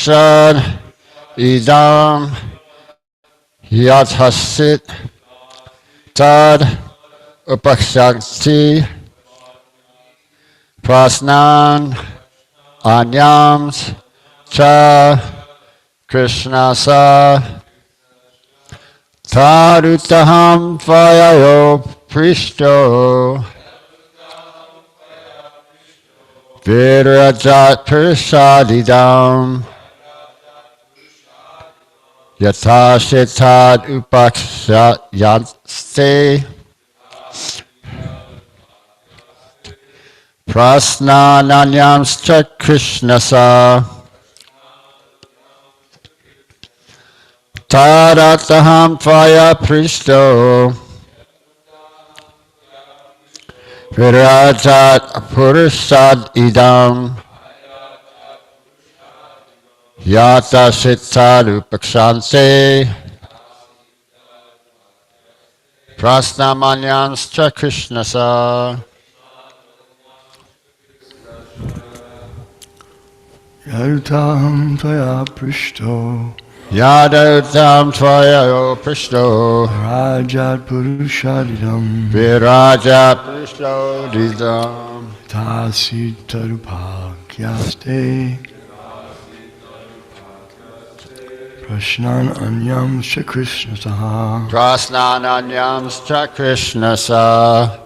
Prasad idam yathasit tad upakshakti prasnan anyams cha krishnasa Tarutaham Tvayayo Pristo Virajat Prasadidam Yatashitad Upakshayatste Prasnananyamscha Krishnasa Tarataham Tvaya Pristo Virajat Purusad Idam Yata Sitarupakshanse Prasnamanyanscha Krishnasa Yarutam Tvaya Prishto Yadautam Tvaya Pristo Rajat Purushadidam Viraja Pristo Didam Tasi Tarupakyaste Prashnan Anyam Shri Krishna Saha Prasnananyamscha Krishnasa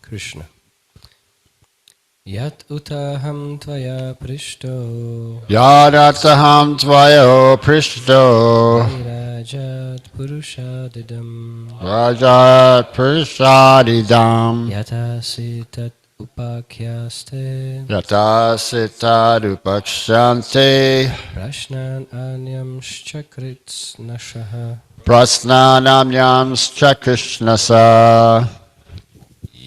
Krishna. Yat utaham tvaya prishto Yadataham Tvaya Pristo Vairajat purushadidam Rajat Prasadidam Yatasitat upakyaste Yatasitadupakshante Prashnan anyam shchakrits nashaha Prasnanamyamscha Krishnasa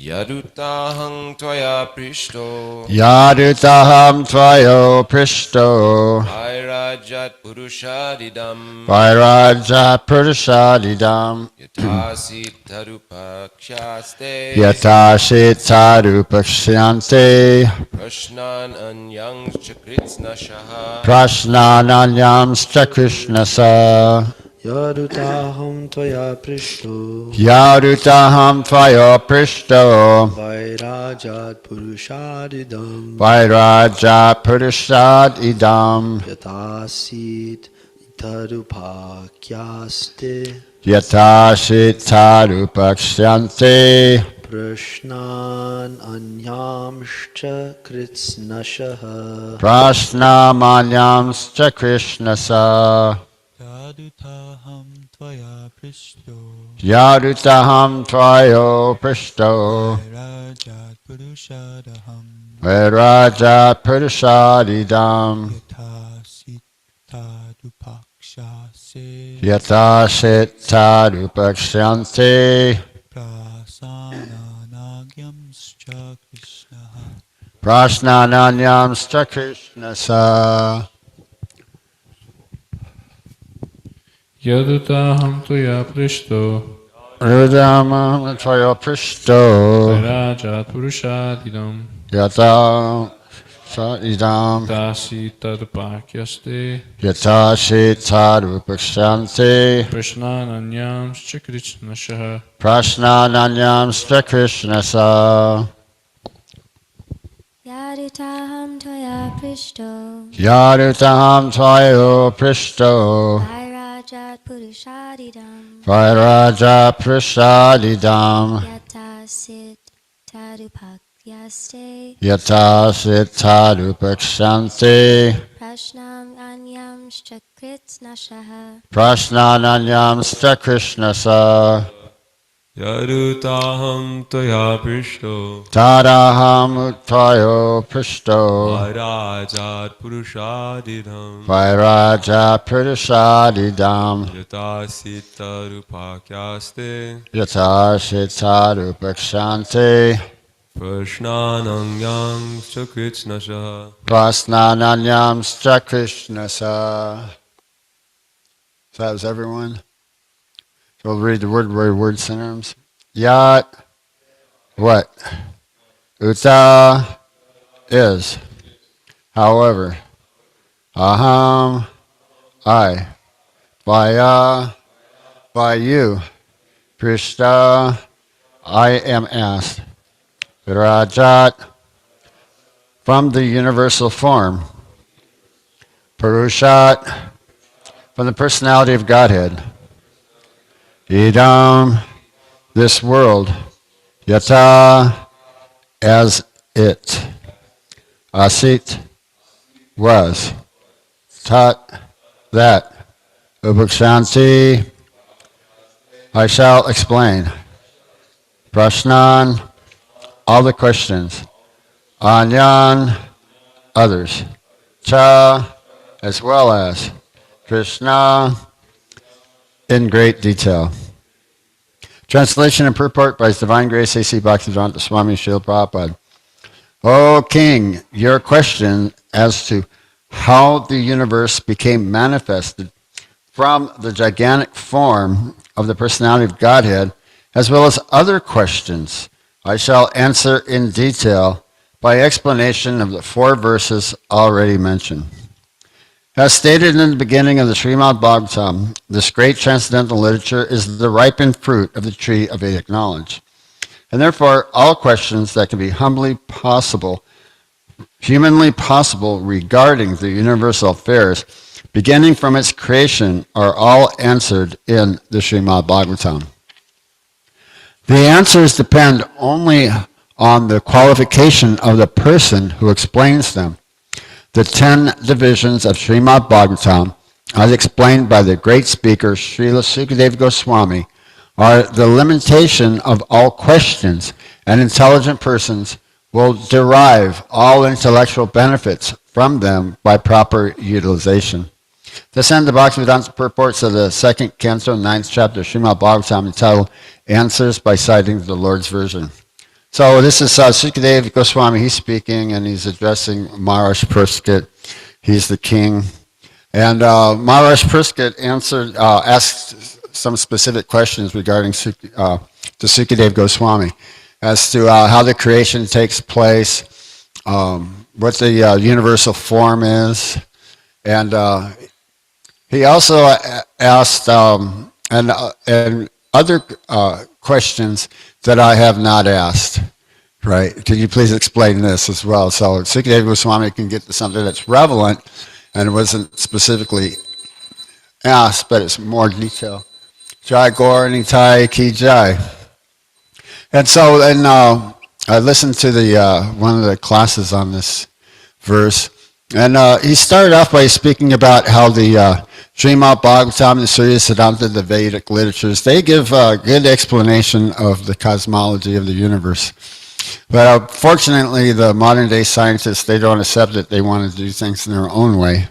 Yadutahang Tvaya Prishto Yadutaham Tvayo Pristo Vairajat Purushadidam Vairajat Prasadidam Yatasi Tarupakshyaste Yatashitadupakshante Prashnan Anyang Chakritsna Shaha Prasnananyamscha Krishnasa Yadutaham Tvaya Prishto Yadutaham Tvayo Pristo Vairajat Purushadidam Vairajat Prasadidam Yatasit Tarupakyaste Yatashitadupakshante Prashnan Anyamscha Kritsnashaha Prasnamanyamscha Krishnasa Yadutaham Tvaya Prishto Yadutaham Tvayo Pristo Vairajat Purushadaham Vairajat Prasadidam Yatasitadupakshase Yatashitadupakshante Prasananagyamscha Krishnaha Prasnananyamscha Krishnasa Yadutaham Tvaya Prishto Rudamam Tvayo Pristo Vairajat Purushadidam Yata Sadidam Dasi Tadupakyaste Yatashitadupakshante Prashnananyam Shchakritnashaha Prasnananyamscha Krishnasa Yadutaham Tvaya Prishto Yadutaham Tvayo Pristo Vairajat Purushadidam Vairajat Prasadidam Yatasit Tarupakyaste Yatashitadupakshante Prashnam Anyam Shchakritsnashaha Prasnananyamscha Krishnasa Yadutaham Tvaya Prishto Tadaham Tvayo Pristo Vairajat Purushadidam Vairajat Prasadidam Yatasitadupakyaste Yatashitadupakshante Prashnananyam Chakritsnashaha Prasnananyamscha Krishnasa. So that was everyone. So we'll read the word by word synonyms. Yat what uta is. However, aham, I, by you, prishta, I am asked, virajat, from the universal form, purushat, from the personality of Godhead, idam, this world, yata, as it, asit, was, tat, that, upakshanti, I shall explain, prashnan, all the questions, anyan, others, cha, as well as, Krishna, in great detail. Translation and purport by His Divine Grace A.C. Bhaktivedanta Swami Srila Prabhupada. O King, your question as to how the universe became manifested from the gigantic form of the personality of Godhead, as well as other questions, I shall answer in detail by explanation of the 4 verses already mentioned. As stated in the beginning of the Srimad Bhagavatam, this great transcendental literature is the ripened fruit of the tree of Vedic knowledge. And therefore, all questions that can be humanly possible regarding the universal affairs, beginning from its creation, are all answered in the Srimad Bhagavatam. The answers depend only on the qualification of the person who explains them. The 10 divisions of Srimad Bhagavatam, as explained by the great speaker Srila Sukadeva Goswami, are the limitation of all questions, and intelligent persons will derive all intellectual benefits from them by proper utilization. This end the Bhaktivedanta purports of the 2nd canto, 9th chapter of Srimad Bhagavatam, entitled Answers by Citing the Lord's Version. So this is Sukadeva Goswami, he's speaking, and he's addressing Maharaj Purskat. He's the king. And Maharaj Purskat asked some specific questions regarding to Sukadeva Goswami as to how the creation takes place, what the universal form is, and he also asked and other questions that I have not asked. Right? Can you please explain this as well? So Sukadeva Goswami can get to something that's relevant and it wasn't specifically asked, but it's more detail. Jai Gaur Nitai Ki Jai. And so then I listened to the one of the classes on this verse, and he started off by speaking about how the Srimad Bhagavatam and the Surya Siddhanta, the Vedic literatures, they give a good explanation of the cosmology of the universe. But fortunately, the modern day scientists, they don't accept it. They want to do things in their own way.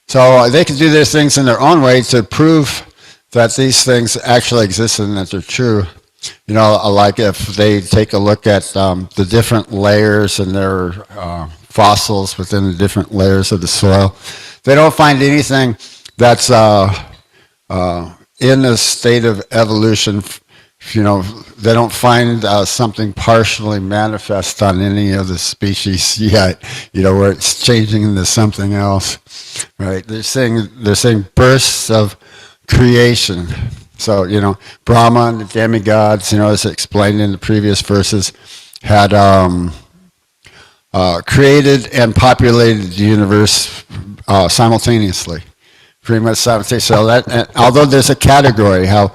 So they can do their things in their own way to prove that these things actually exist and that they're true. You know, like if they take a look at the different layers and their fossils within the different layers of the soil, they don't find anything that's in a state of evolution. You know, they don't find something partially manifest on any of the species yet, you know, where it's changing into something else, right? They're saying bursts of creation. So, you know, Brahma and the demigods, you know, as explained in the previous verses, had created and populated the universe simultaneously, pretty much simultaneously. So that, although there's a category how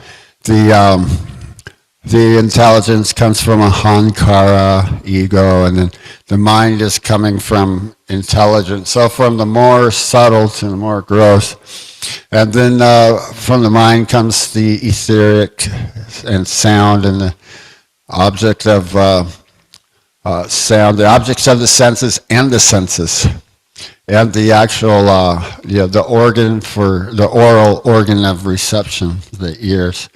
the intelligence comes from a hankara, ego, and then the mind is coming from intelligence. So from the more subtle to the more gross. And then from the mind comes the etheric and sound and the object of sound, the objects of the senses and the senses. And the actual, the organ for the oral organ of reception, the ears.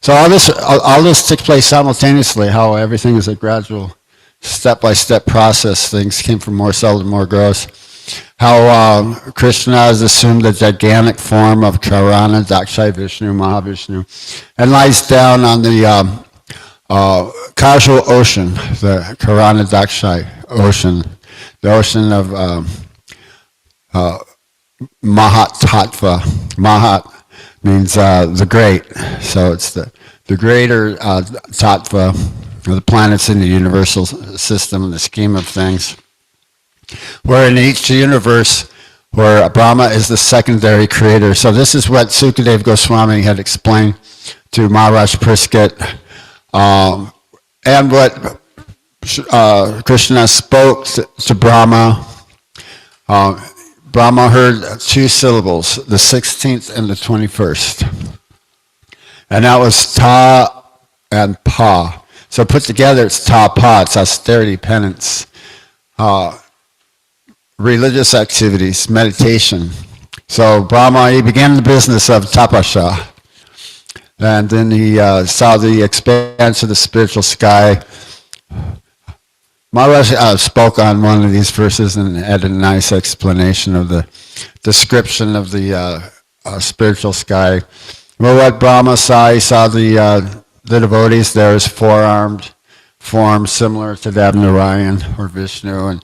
So all this took place simultaneously, how everything is a gradual, step-by-step process. Things came from more subtle to more gross. How Krishna has assumed the gigantic form of Charana, Dakshai Vishnu, Mahavishnu, and lies down on the causal ocean, the Karanadakshai ocean, the ocean of Mahat Tattva. Mahat means the great, so it's the greater Tattva, the planets in the universal system, the scheme of things. Where in each universe, where Brahma is the secondary creator. So this is what Sukadeva Goswami had explained to Maharaj Prisket, and what Krishna spoke to Brahma. Brahma heard two syllables, the 16th and the 21st. And that was ta and pa. So put together, it's ta pa, it's austerity, penance, religious activities, meditation. So Brahma, he began the business of tapasya. And then he saw the expanse of the spiritual sky. Maharaj spoke on one of these verses and had a nice explanation of the description of the spiritual sky. Well, what Brahma saw, he saw the devotees there as four-armed forms similar to that of Narayan or Vishnu,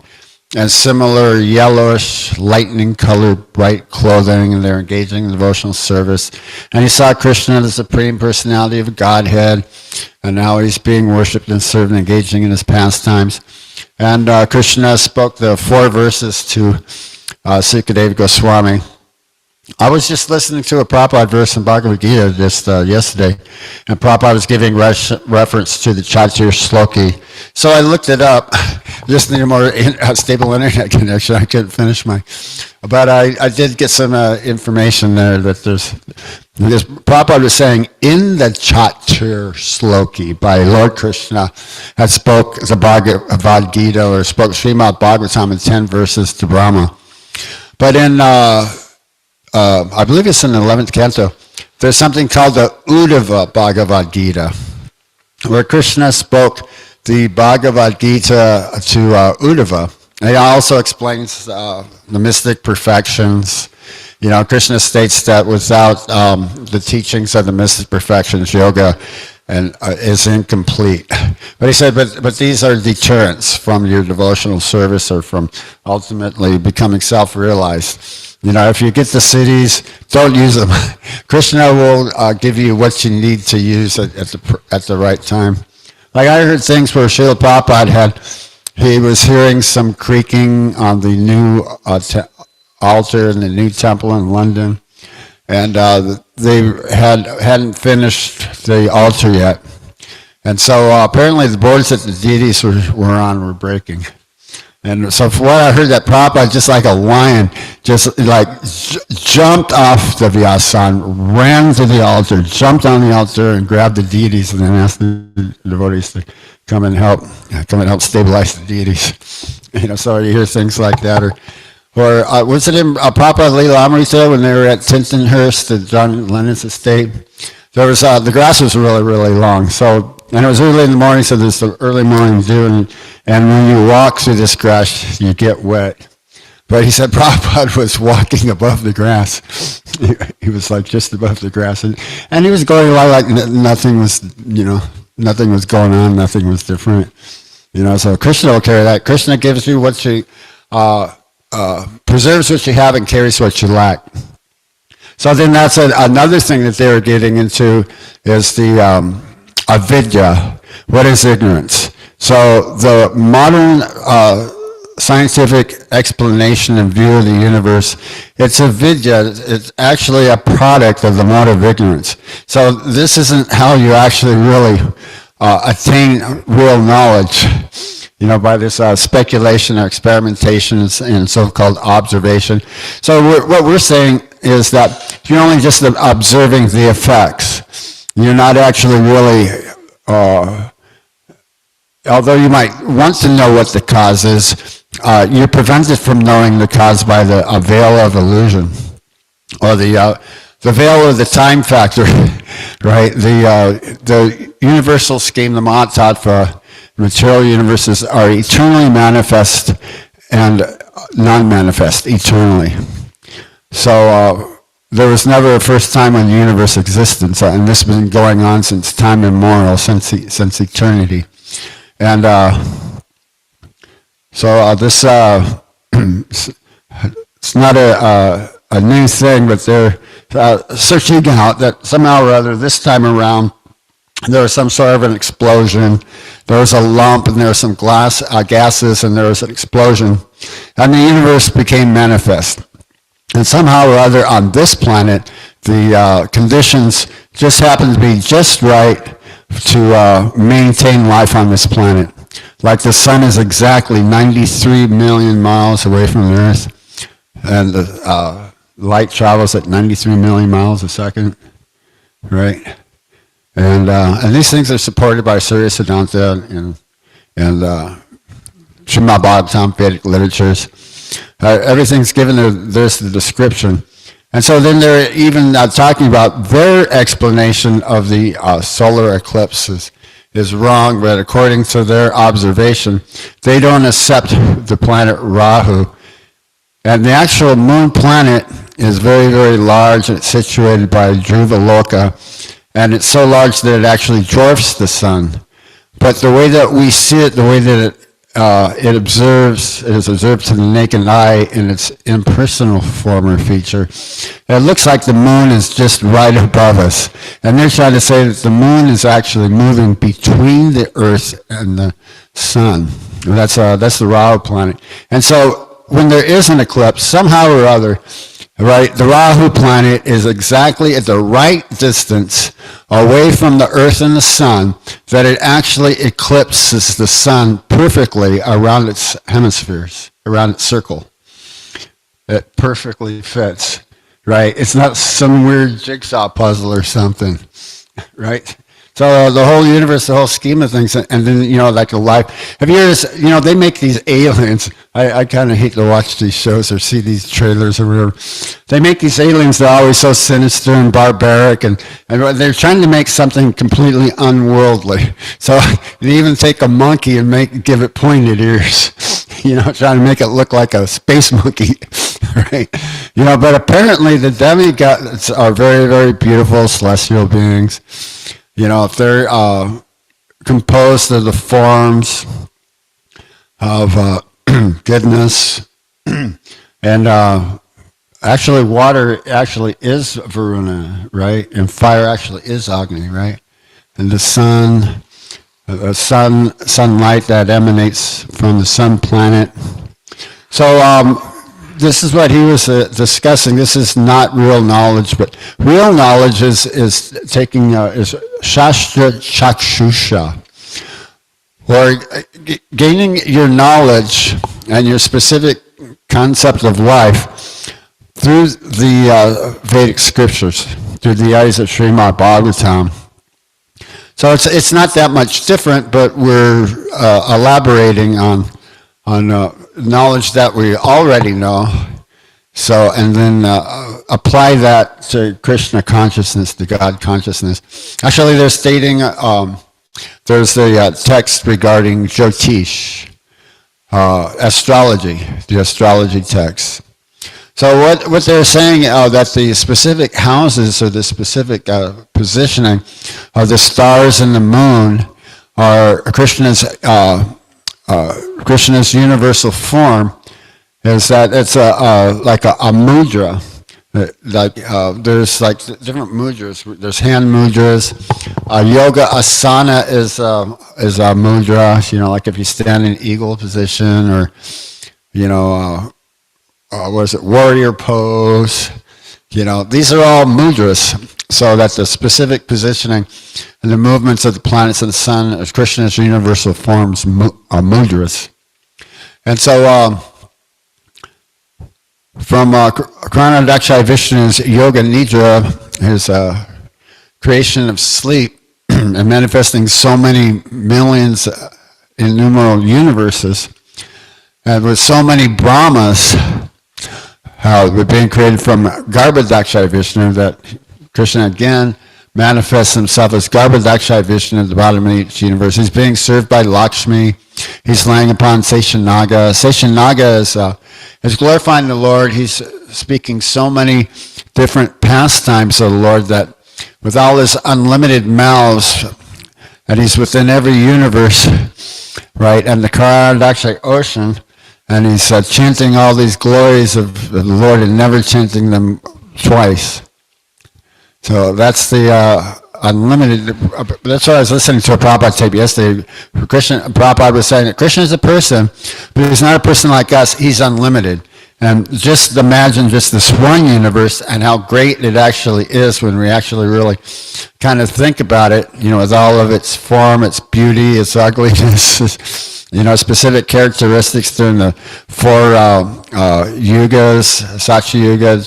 and similar yellowish, lightning-colored, bright clothing, and they're engaging in devotional service. And he saw Krishna, the Supreme Personality of Godhead, and now he's being worshipped and served and engaging in his pastimes. And Krishna spoke the 4 verses to Sukadeva Goswami. I was just listening to a Prabhupada verse in Bhagavad Gita just yesterday, and Prabhupada was giving reference to the Chatur Shloki. So I looked it up, just need a more stable internet connection. I couldn't finish but I did get some information there that because Prabhupada was saying, in the Chatur Shloki by Lord Krishna, had spoke the Bhagavad Gita, or spoke Srimad Bhagavatam in 10 verses to Brahma. But in I believe it's in the 11th canto, there's something called the Uddhava Bhagavad Gita, where Krishna spoke the Bhagavad Gita to Uddhava. And he also explains the mystic perfections. You know, Krishna states that without the teachings of the mystic perfections, yoga is incomplete. But he said, but these are deterrents from your devotional service or from ultimately becoming self-realized. You know, if you get the cities, don't use them. Krishna will give you what you need to use at the right time. Like I heard things where Srila Prabhupada he was hearing some creaking on the new altar in the new temple in London, and they hadn't finished the altar yet. And so apparently the boards that the deities were on were breaking. And so for what I heard, that Prabhupada, just like a lion, just like jumped off the Vyasan, ran to the altar, jumped on the altar, and grabbed the deities, and then asked the devotees to come and help stabilize the deities. You know, so you hear things like that, or was it in Prabhupada Leela Amrita when they were at Tintonhurst at John Lennon's estate? There was the grass was really, really long, and it was early in the morning, so there's the early morning dew, and when you walk through this grass, you get wet. But he said Prabhupada was walking above the grass. He was like just above the grass, and he was going along like nothing was going on, nothing was different. You know, so Krishna will carry that. Krishna gives you what you, preserves what you have and carries what you lack. So then that's another thing that they were getting into is the avidya. What is ignorance? So the modern scientific explanation and view of the universe, it's avidya. It's actually a product of the mode of ignorance. So this isn't how you actually really attain real knowledge, you know, by this speculation or experimentation and so-called observation. So what we're saying is that you're only just observing the effects. You're not actually really, although you might want to know what the cause is, you're prevented from knowing the cause by the veil of illusion, or the veil of the time factor, right? The universal scheme, the Mahatattva, material universes are eternally manifest and non-manifest, eternally. So there was never a first time when the universe existed, and this has been going on since time immemorial, since eternity. And so this it's not a new thing, but they're searching out that somehow or other this time around there was some sort of an explosion. There was a lump, and there were some gases, and there was an explosion, and the universe became manifest. And somehow or other on this planet, the conditions just happen to be just right to maintain life on this planet. Like the sun is exactly 93 million miles away from the Earth, and the light travels at 93 million miles a second, right? And these things are supported by Surya Siddhanta and Srimad Bhagavatam, Vedic literatures. Everything's given there's the description. And so then they're even talking about their explanation of the solar eclipses is wrong, but according to their observation, they don't accept the planet Rahu. And the actual moon planet is very, very large, and it's situated by Dhruva Loka, and it's so large that it actually dwarfs the sun. But the way that we see it, the way that it is observed to the naked eye in its impersonal form or feature, it looks like the moon is just right above us. And they're trying to say that the moon is actually moving between the Earth and the sun. That's the Rahu planet. And so when there is an eclipse, somehow or other, right, the Rahu planet is exactly at the right distance away from the Earth and the sun that it actually eclipses the sun perfectly around its hemispheres, around its circle. It perfectly fits, right? It's not some weird jigsaw puzzle or something, right? So the whole universe, the whole scheme of things, and then, like a life. Have you ever, they make these aliens. I kind of hate to watch these shows or see these trailers or whatever. They make these aliens that are always so sinister and barbaric, and they're trying to make something completely unworldly. So they even take a monkey and give it pointed ears, trying to make it look like a space monkey, right? But apparently the demigods are very, very beautiful celestial beings. If they're composed of the forms of goodness, and actually water actually is Varuna, right? And fire actually is Agni, right? And the sun, sunlight that emanates from the sun planet. So this is what he was discussing. This is not real knowledge, but real knowledge is taking is Shastra Chakshusha, or gaining your knowledge and your specific concept of life through the Vedic scriptures, through the eyes of Srimad Bhagavatam. So it's not that much different, but we're elaborating on knowledge that we already know. So, and then apply that to Krishna consciousness, to God consciousness. Actually, they're stating, there's the text regarding Jyotish, astrology, the astrology text. So what they're saying, that the specific houses or the specific positioning of the stars and the moon are Krishna's universal form, is that it's like a mudra. There's like different mudras. There's hand mudras. Yoga asana is a mudra. Like if you stand in eagle position, or what is it, warrior pose. These are all mudras. So that the specific positioning and the movements of the planets and the sun as Krishna's universal forms are mudras. And so from Karanadakshay Vishnu's Yoga Nidra, his creation of sleep, and manifesting so many millions innumerable universes, and with so many Brahmas being created from Garbhadakshay Vishnu, that Krishna again manifests himself as Garbhadakshay Vishnu at the bottom of each universe. He's being served by Lakshmi He's laying upon Seshanaga. Seshanaga is glorifying the Lord. He's speaking so many different pastimes of the Lord that with all his unlimited mouths, and he's within every universe, right, and the Karadakshak ocean, and he's chanting all these glories of the Lord and never chanting them twice. So that's the unlimited. That's what I was listening to a Prabhupada tape yesterday. Prabhupada was saying that Krishna is a person, but he's not a person like us. He's unlimited. And just imagine just this one universe and how great it actually is when we actually really kind of think about it, with all of its form, its beauty, its ugliness, specific characteristics during the four yugas, Satya Yuga,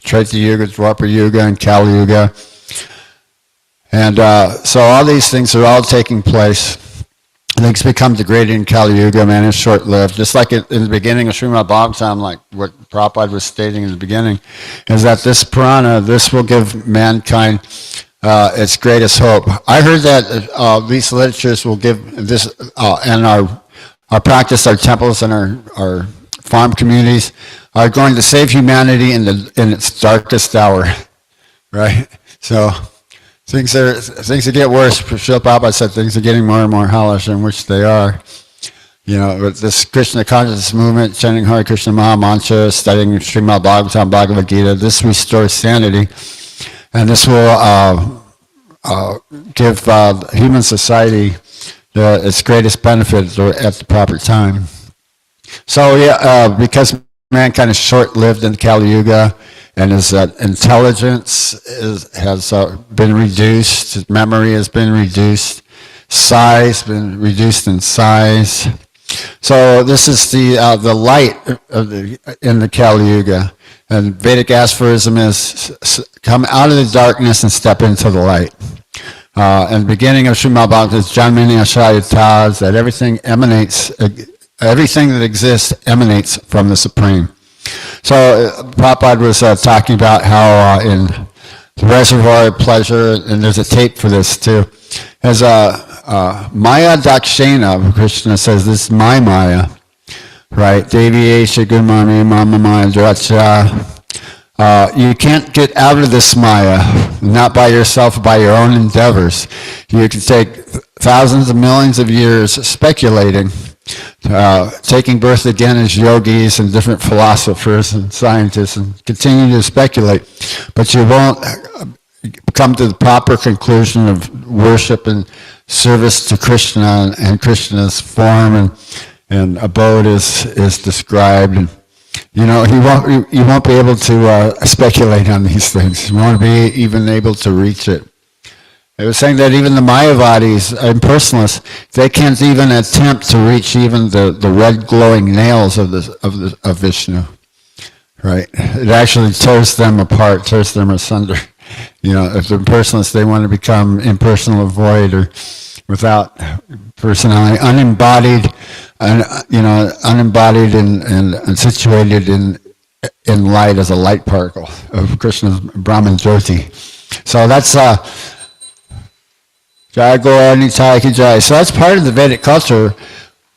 Treta Yuga, Dwapara Yuga, and Kali Yuga. And so all these things are all taking place. Things become degraded in Kali Yuga, man, it's short-lived. Just like in the beginning of Srimad Bhagavatam, like what Prabhupada was stating in the beginning, is that this Purana, this will give mankind its greatest hope. I heard that these literatures will give this, and our practice, our temples, and our farm communities are going to save humanity in its darkest hour, right? So things that get worse. Srila Prabhupada said things are getting more and more hellish, in which they are. With this Krishna consciousness movement, chanting Hare Krishna Maha Mantra, studying Srimad Bhagavatam, Bhagavad Gita, this restores sanity, and this will give human society its greatest benefit at the proper time. So because mankind is short-lived in Kali Yuga, and his intelligence has been reduced, his memory has been reduced, size been reduced in size. So this is the light in the Kali Yuga, and Vedic aphorism is come out of the darkness and step into the light. And the beginning of Srimad Bhagavatam is Janmini Ashayataz, that everything that exists emanates from the Supreme. So Prabhupada was talking about how in the Reservoir of Pleasure, and there's a tape for this too, as Maya Dakshina, Krishna says, this is my Maya, right? Devi Esha Gurmani Mama Maya Dracha. You can't get out of this Maya, not by yourself, by your own endeavors. You can take thousands of millions of years speculating, taking birth again as yogis and different philosophers and scientists, and continue to speculate, but you won't come to the proper conclusion of worship and service to Krishna, and Krishna's form and abode is described. And you won't be able to speculate on these things. You won't be even able to reach it. It was saying that even the Mayavadis, impersonalists, they can't even attempt to reach even the red glowing nails of Vishnu, right? It actually tears them apart, tears them asunder. If they're impersonalists, they want to become impersonal, void, or without personality, unembodied, unembodied and situated in light as a light particle of Krishna's Brahman Jyoti. So that's Jai Gaura Nitai Ki Jai. So that's part of the Vedic culture,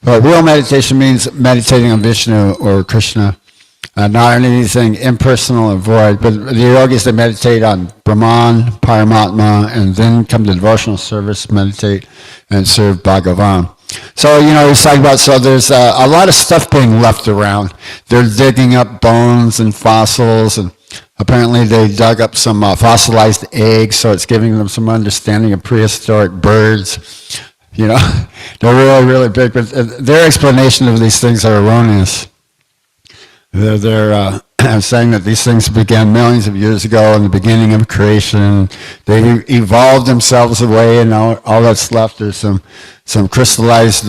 but real meditation means meditating on Vishnu or Krishna, not on anything impersonal or void. But the yogis, they meditate on Brahman, Paramatma, and then come to devotional service, meditate, and serve Bhagavan. So, he's talking about, so there's a lot of stuff being left around. They're digging up bones and fossils, and apparently they dug up some fossilized eggs, so it's giving them some understanding of prehistoric birds. They're really, really big, but their explanation of these things are erroneous. They're saying that these things began millions of years ago in the beginning of creation. They evolved themselves away, and all that's left is some crystallized,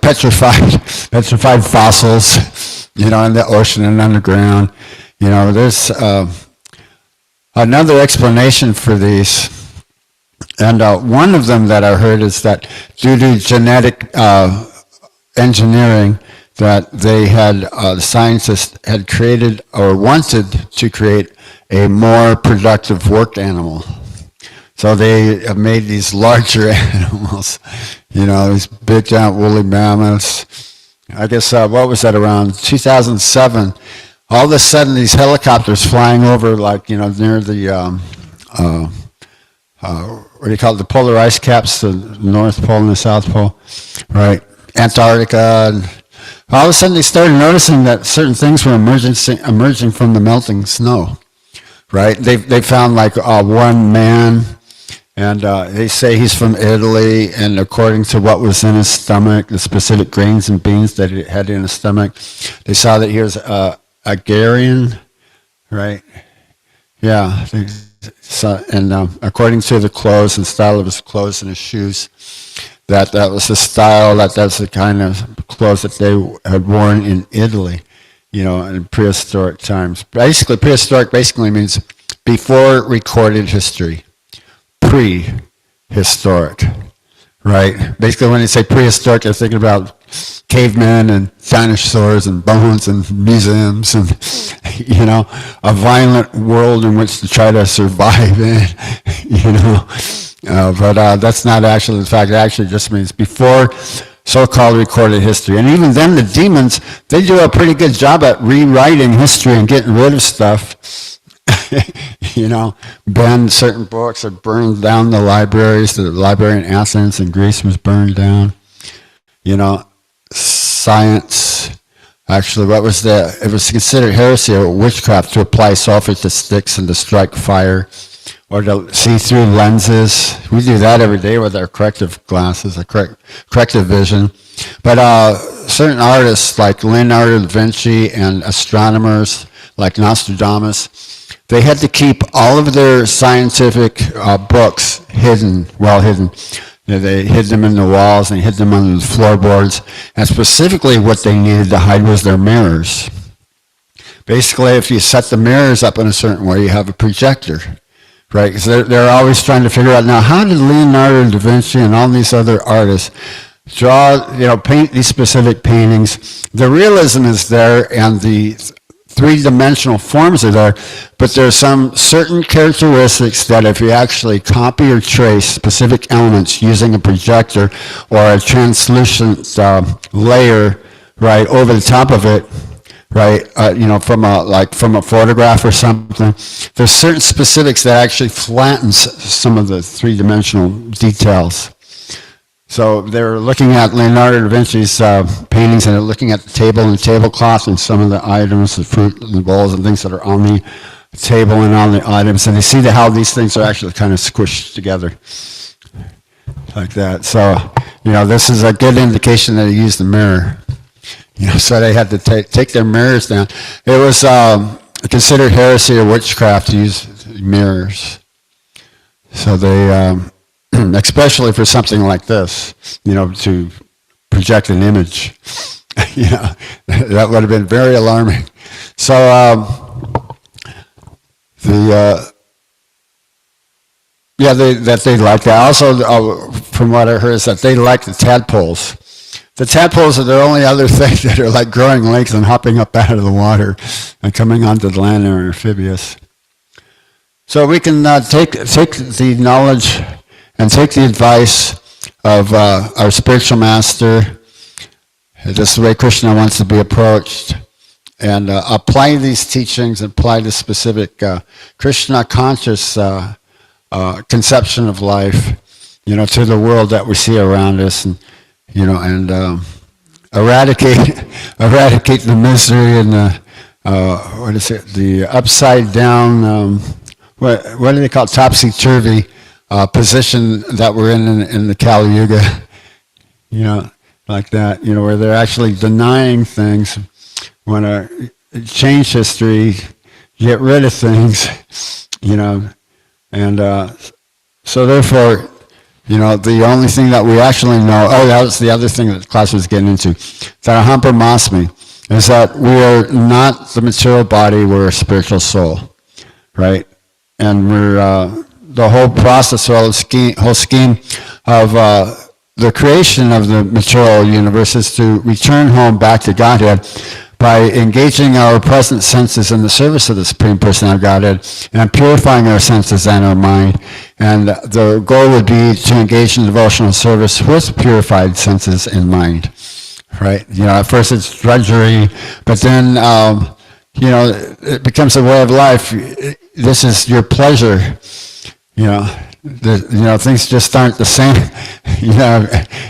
petrified fossils, in the ocean and underground. There's another explanation for these. And one of them that I heard is that due to genetic engineering, that they had, the scientists had created or wanted to create a more productive work animal. So they have made these larger animals, these big giant woolly mammoths. I guess, what was that, around 2007? All of a sudden, these helicopters flying over, like, near the, what do you call it, the polar ice caps, the North Pole and the South Pole, right? Antarctica. And all of a sudden, they started noticing that certain things were emerging from the melting snow, right? They found, like, one man, and they say he's from Italy, and according to what was in his stomach, the specific grains and beans that he had in his stomach, they saw that he was Agarian, right? Yeah. So, and according to the clothes and style of his clothes and his shoes, that was the style, that's the kind of clothes that they had worn in Italy, in prehistoric times. Basically, prehistoric means before recorded history, prehistoric, right? Basically, when they say prehistoric, they're thinking about cavemen and dinosaurs and bones and museums and, a violent world in which to try to survive in, but that's not actually the fact. It actually just means before so-called recorded history. And even then, the demons, they do a pretty good job at rewriting history and getting rid of stuff. Banned certain books or burned down the libraries. The library in Athens and Greece was burned down. Science, actually, it was considered heresy or witchcraft to apply sulfur to sticks and to strike fire or to see through lenses. We do that every day with our corrective glasses, our corrective vision. But certain artists like Leonardo da Vinci and astronomers like Nostradamus, they had to keep all of their scientific books well hidden. They hid them in the walls and hid them under the floorboards. And specifically what they needed to hide was their mirrors. Basically, if you set the mirrors up in a certain way, you have a projector, right? Because they're always trying to figure out, now, how did Leonardo da Vinci and all these other artists draw, paint these specific paintings? The realism is there and the three-dimensional forms are there, but there's some certain characteristics that if you actually copy or trace specific elements using a projector or a translucent layer, right, over the top of it, right, from a photograph or something, there's certain specifics that actually flattens some of the three-dimensional details. So they're looking at Leonardo da Vinci's paintings, and they're looking at the table and the tablecloth and some of the items, the fruit and the bowls and things that are on the table and on the items, and they see how these things are actually kind of squished together like that. So, this is a good indication that he used the mirror. So they had to take their mirrors down. It was considered heresy or witchcraft to use mirrors. So they... especially for something like this, to project an image, that would have been very alarming. So they like that. Also, from what I heard, is that they like the tadpoles. The tadpoles are the only other thing that are like growing legs and hopping up out of the water and coming onto the land and are amphibious. So we can take the knowledge and take the advice of our spiritual master. This is the way Krishna wants to be approached. And apply these teachings, apply the specific Krishna conscious conception of life, to the world that we see around us, and eradicate the misery and the upside down, what do they call it, topsy-turvy position that we're in the Kali Yuga, like that, where they're actually denying things, want to change history, get rid of things, and so therefore, the only thing that we actually know, that was the other thing that the class was getting into, that Aham Brahmasmi, is that we are not the material body, we're a spiritual soul, right? And we're the whole process, whole scheme of the creation of the material universe is to return home back to Godhead by engaging our present senses in the service of the Supreme Personality of Godhead and purifying our senses and our mind And the goal would be to engage in devotional service with purified senses and mind, right? At first it's drudgery, but then, it becomes a way of life. This is your pleasure, things just aren't the same,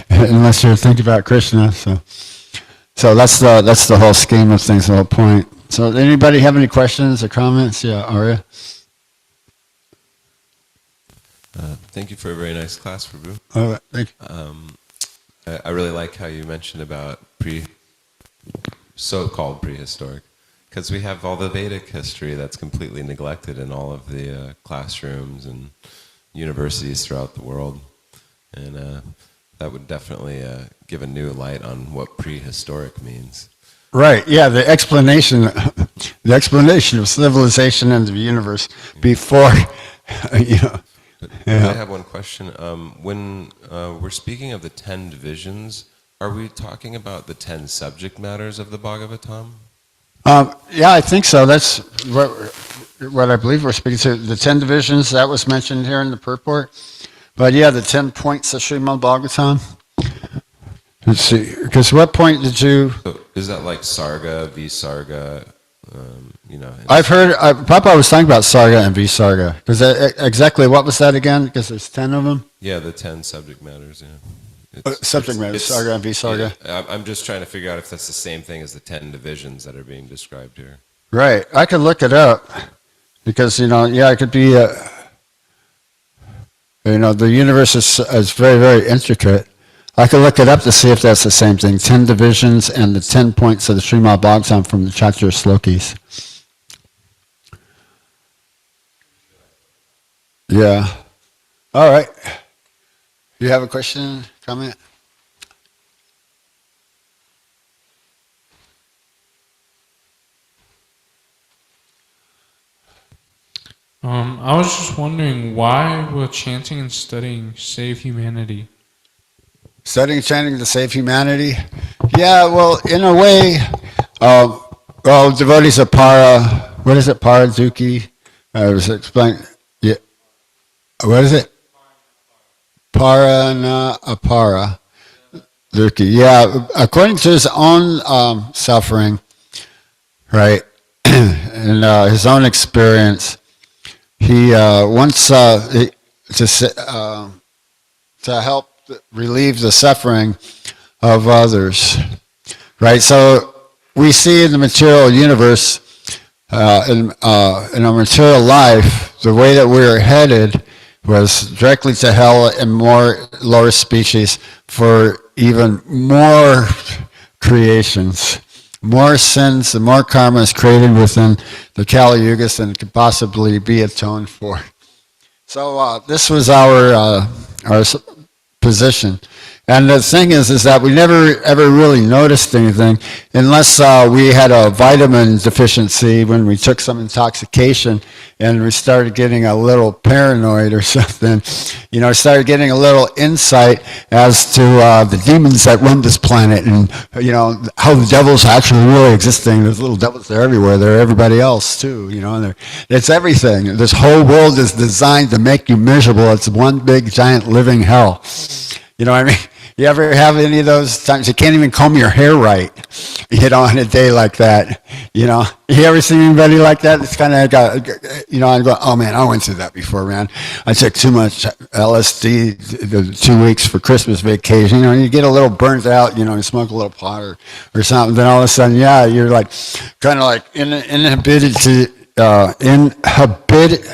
unless you're thinking about Krishna. So that's the whole scheme of things, the whole point. So anybody have any questions or comments? Yeah, Arya? Thank you for a very nice class, Prabhu. All right, thank you. I really like how you mentioned about so-called prehistoric, because we have all the Vedic history that's completely neglected in all of the classrooms and universities throughout the world, and that would definitely give a new light on what prehistoric means. Right. Yeah. The explanation of civilization and the universe before, I have one question. When we're speaking of the 10 divisions, are we talking about the 10 subject matters of the Bhagavatam? Yeah, I think so. That's what I believe we're speaking to. The 10 divisions, that was mentioned here in the purport. But yeah, the 10 points of Srimad Bhagavatam. Let's see, because what point did you... So is that like Sarga, Visarga, I've heard, Papa was talking about Sarga and Visarga. Because exactly what was that again? Because there's 10 of them? Yeah, the 10 subject matters, yeah. Subject matters, Sarga and Visarga. Yeah, I'm just trying to figure out if that's the same thing as the 10 divisions that are being described here. Right. I could look it up. Because, it could be, the universe is very, very intricate. I could look it up to see if that's the same thing. 10 divisions and the 10 points of the Srimad Bhagavatam from the Chatur Slokis. Yeah. All right. You have a question, comment? I was just wondering, why will chanting and studying save humanity? Studying, chanting to save humanity? Yeah, well, in a way, devotees of what is it, Paraduki? I was explaining, yeah. What is it? Parana apara. Duki. Yeah, according to his own suffering, right, and his own experience, he wants to help relieve the suffering of others, right? So we see in the material universe, in our material life, the way that we're headed was directly to hell and more lower species for even more creations, more sins and more karma is created within the Kali Yugas than could possibly be atoned for. So this was our position. And the thing is that we never ever really noticed anything unless we had a vitamin deficiency when we took some intoxication and we started getting a little paranoid or something. Started getting a little insight as to the demons that run this planet and, how the devil's actually really existing. There's little devils there everywhere. They're everybody else too, and it's everything. This whole world is designed to make you miserable. It's one big giant living hell. You know what I mean? You ever have any of those times you can't even comb your hair right, on a day like that? You ever seen anybody like that? It's kind of, I go, oh man, I went through that before, man. I took too much LSD the 2 weeks for Christmas vacation. You get a little burnt out, you smoke a little pot or something. Then all of a sudden, yeah, you're like, kind of like inhibited to, inhibited?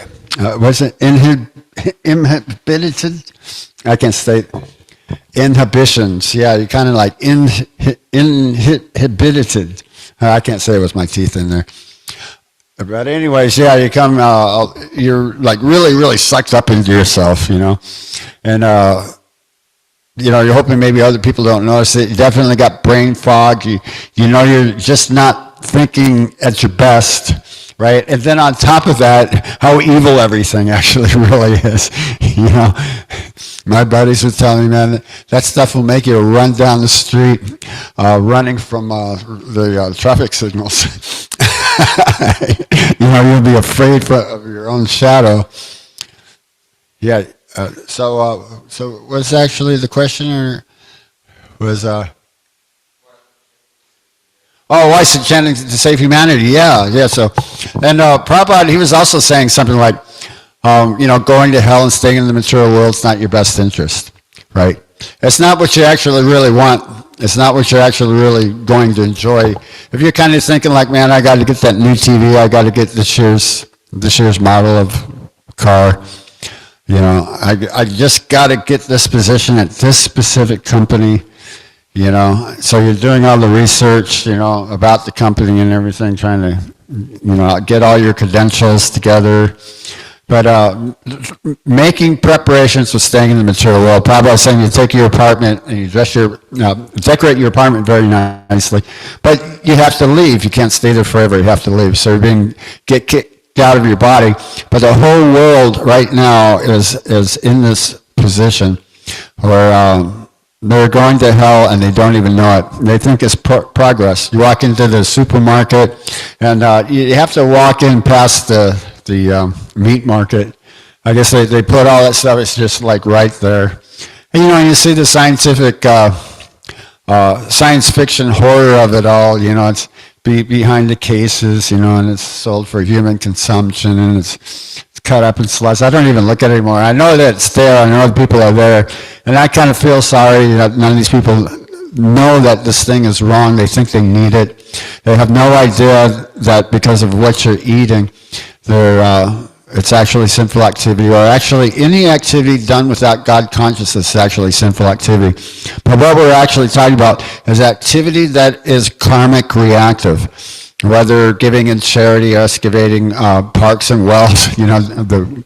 I can't state. Inhibitions, yeah, you're kind of like inhibited. I can't say it with my teeth in there. But anyways, yeah, you're like really, really sucked up into yourself, and you're hoping maybe other people don't notice it. You definitely got brain fog. You're just not thinking at your best, right? And then on top of that, how evil everything actually really is, My buddies would tell me, man, that stuff will make you run down the street, running from the traffic signals. You'll be afraid of your own shadow. Yeah. So what's actually the question? Or was oh, why is it chanting to save humanity? Yeah, yeah. So, and Prabhupada, he was also saying something like, going to hell and staying in the material world is not your best interest, right? It's not what you actually really want. It's not what you're actually really going to enjoy. If you're kind of thinking like, man, I got to get that new TV, I got to get the Shears model of car, I just got to get this position at this specific company, So you're doing all the research, about the company and everything, trying to, get all your credentials together. But making preparations for staying in the material world. Prabhupada was saying you take your apartment and you decorate your apartment very nicely, but you have to leave. You can't stay there forever. You have to leave. So you're get kicked out of your body. But the whole world right now is in this position where they're going to hell and they don't even know it. They think it's progress. You walk into the supermarket and you have to walk in past the meat market. I guess they put all that stuff, it's just like right there. And you see the scientific, science fiction horror of it all, it's behind the cases, and it's sold for human consumption and it's cut up and sliced. I don't even look at it anymore. I know that it's there, I know the people are there, and I kind of feel sorry that none of these people know that this thing is wrong. They think they need it. They have no idea that because of what you're eating, it's actually sinful activity, or actually any activity done without God consciousness is actually sinful activity. But what we're actually talking about is activity that is karmic reactive, whether giving in charity, excavating parks and wells, the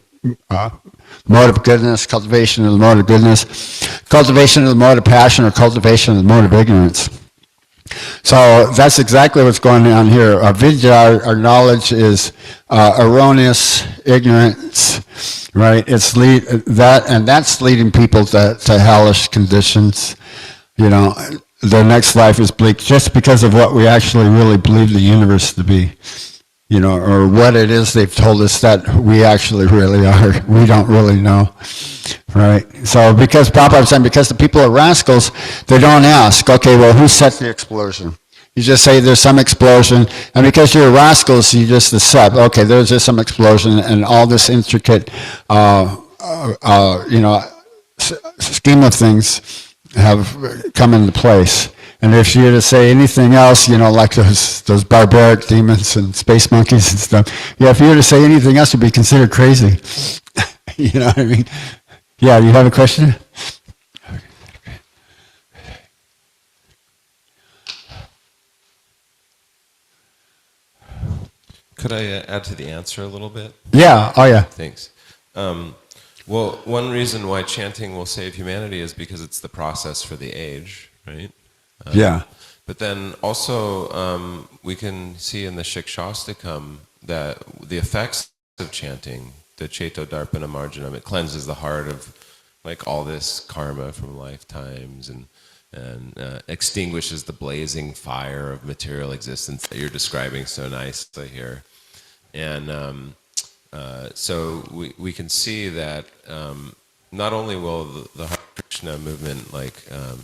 mode of goodness, cultivation of the mode of goodness, cultivation of the mode of passion, or cultivation of the mode of ignorance. So that's exactly what's going on here. Avidya, our knowledge, is erroneous ignorance, right? It's that's leading people to hellish conditions. Their next life is bleak just because of what we actually really believe the universe to be, or what it is they've told us that we actually really are. We don't really know. Right? So because Prabhupada was saying, because the people are rascals, they don't ask, okay, well, who set the explosion? You just say there's some explosion, and because you're rascals, you just accept, okay, there's just some explosion, and all this intricate, scheme of things have come into place. And if you were to say anything else, like those barbaric demons and space monkeys and stuff, if you were to say anything else, you'd be considered crazy. You know what I mean? Yeah, you have a question? Could I add to the answer a little bit? Yeah, oh yeah. Thanks. Well, one reason why chanting will save humanity is because it's the process for the age, right? Yeah. But then also we can see in the Shikshastakam that the effects of chanting, the Cheto Darpana Marjanam, it cleanses the heart of like all this karma from lifetimes and extinguishes the blazing fire of material existence that you're describing so nicely here. And so we can see that not only will the Hare Krishna movement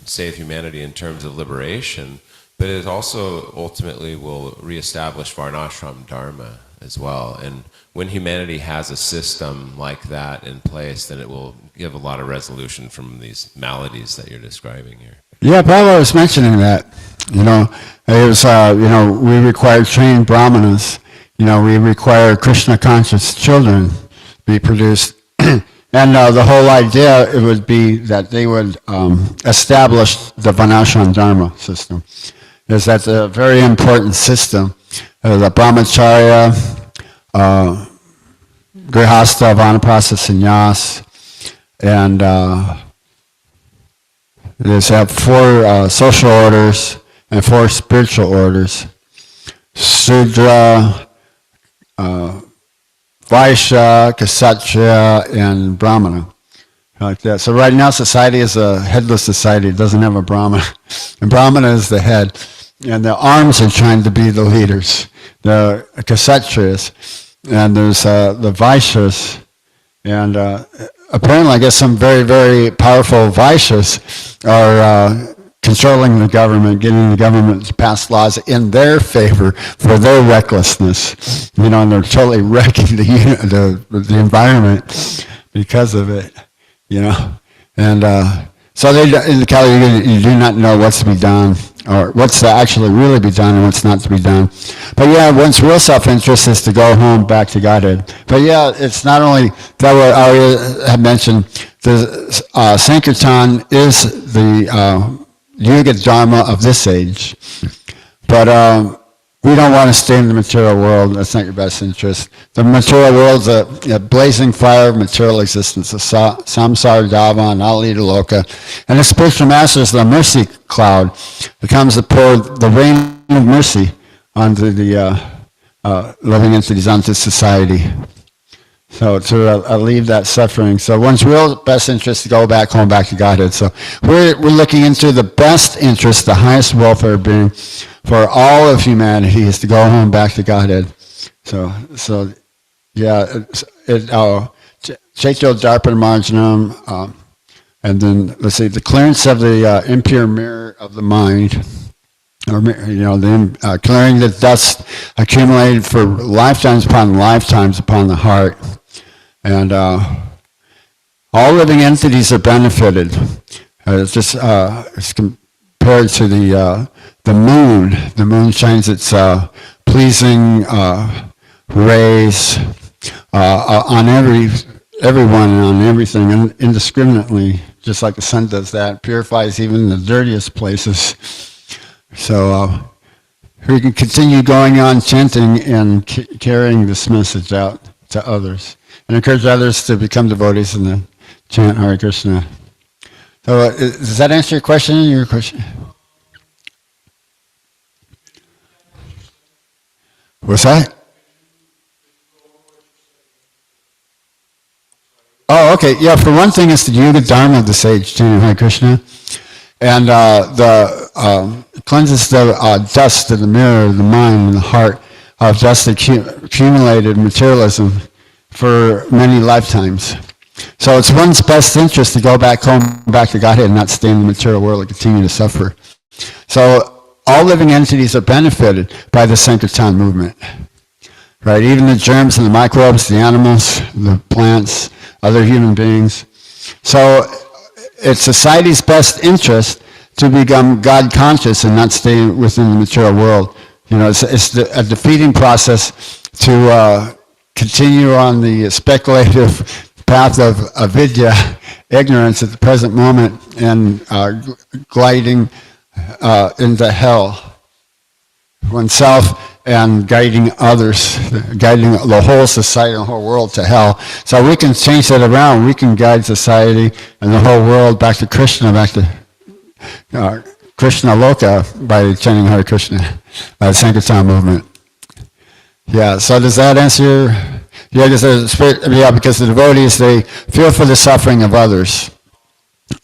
save humanity in terms of liberation, but it also ultimately will reestablish Varnashram Dharma as well. And when humanity has a system like that in place, then it will give a lot of resolution from these maladies that you're describing here. Yeah, Prabhupada was mentioning that. It was, we require trained brahmanas. We require Krishna conscious children be produced. And the whole idea, it would be that they would establish the Varnashram Dharma system. Because that's a very important system. The brahmacharya, grihastha, vanaprastha, sannyas, and there's 4 social orders and 4 spiritual orders. Sudra, Vaishya, Kshatriya, and Brahmana. Like that. So right now society is a headless society. It doesn't have a Brahmana. And Brahmana is the head. And the arms are trying to be the leaders. The Kshatriyas. And there's the Vaishyas. And apparently, I guess some very, very powerful Vaishyas are controlling the government, getting the government to pass laws in their favor for their recklessness. You know, and they're totally wrecking the environment because of it. You know, and so in the Kali Yuga, you do not know what's to be done, or what's to actually really be done and what's not to be done. But yeah, one's real self-interest is to go home back to Godhead. But yeah, it's not only that what Arya had mentioned, the Sankirtan is the Yuga Dharma of this age. But we don't want to stay in the material world. That's not your best interest. The material world's a blazing fire of material existence, a samsara dava, an alita loka. And the spiritual master is the mercy cloud. It comes to pour the rain of mercy onto the living entities, onto society. So to alleviate that suffering. So one's real best interest to go back home, back to Godhead. So we're looking into the best interest, the highest welfare being for all of humanity is to go home back to Godhead. So yeah, Chaitya Darpana Marjanam, and then let's see, the clearance of the impure mirror of the mind, or clearing the dust accumulated for lifetimes upon the heart, and all living entities are benefited. It's compared to the moon. The moon shines its pleasing rays on everyone and on everything indiscriminately, just like the sun does that. Purifies even the dirtiest places. So we can continue going on chanting and carrying this message out to others, and encourage others to become devotees and then chant Hare Krishna. So does that answer your question? What's that? Oh, okay. Yeah, for one thing, it's the Yuga Dharma of the sage, chanting Hare Krishna. And cleanses the dust of the mirror of the mind and the heart of dust accumulated materialism for many lifetimes. So it's one's best interest to go back home, back to Godhead, and not stay in the material world and continue to suffer. So all living entities are benefited by the Sankirtan movement, right? Even the germs and the microbes, the animals, the plants, other human beings. So it's society's best interest to become God conscious and not stay within the material world. You know, it's a defeating process to continue on the speculative path of avidya, ignorance at the present moment, and gliding into hell oneself and guiding others, guiding the whole society, the whole world to hell. So we can change that around. We can guide society and the whole world back to Krishna, back to Krishna Loka by chanting Hare Krishna, by the Sankirtan movement. Yeah, so does that answer? Yeah, because the devotees, they feel for the suffering of others.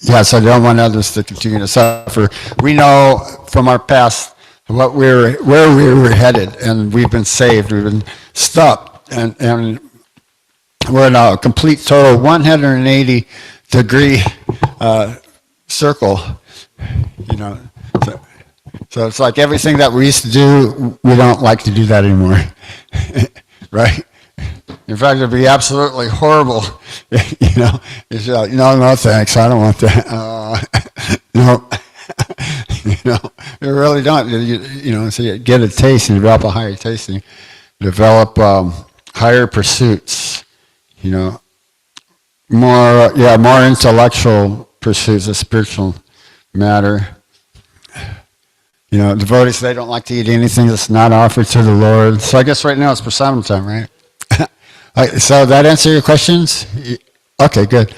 Yeah, so they don't want others to continue to suffer. We know from our past where we were headed, and we've been saved, we've been stopped, and we're in a complete total 180-degree circle, you know. So it's like everything that we used to do, we don't like to do that anymore, right? In fact, it'd be absolutely horrible, you know. It's like, no, thanks, I don't want that. No, you know, you really don't. You know, so you get a taste, and develop a higher taste, and develop higher pursuits. You know, more intellectual pursuits of spiritual matter. You know, devotees, they don't like to eat anything that's not offered to the Lord. So I guess right now it's prasadam time, right? So that answer your questions? Okay, good.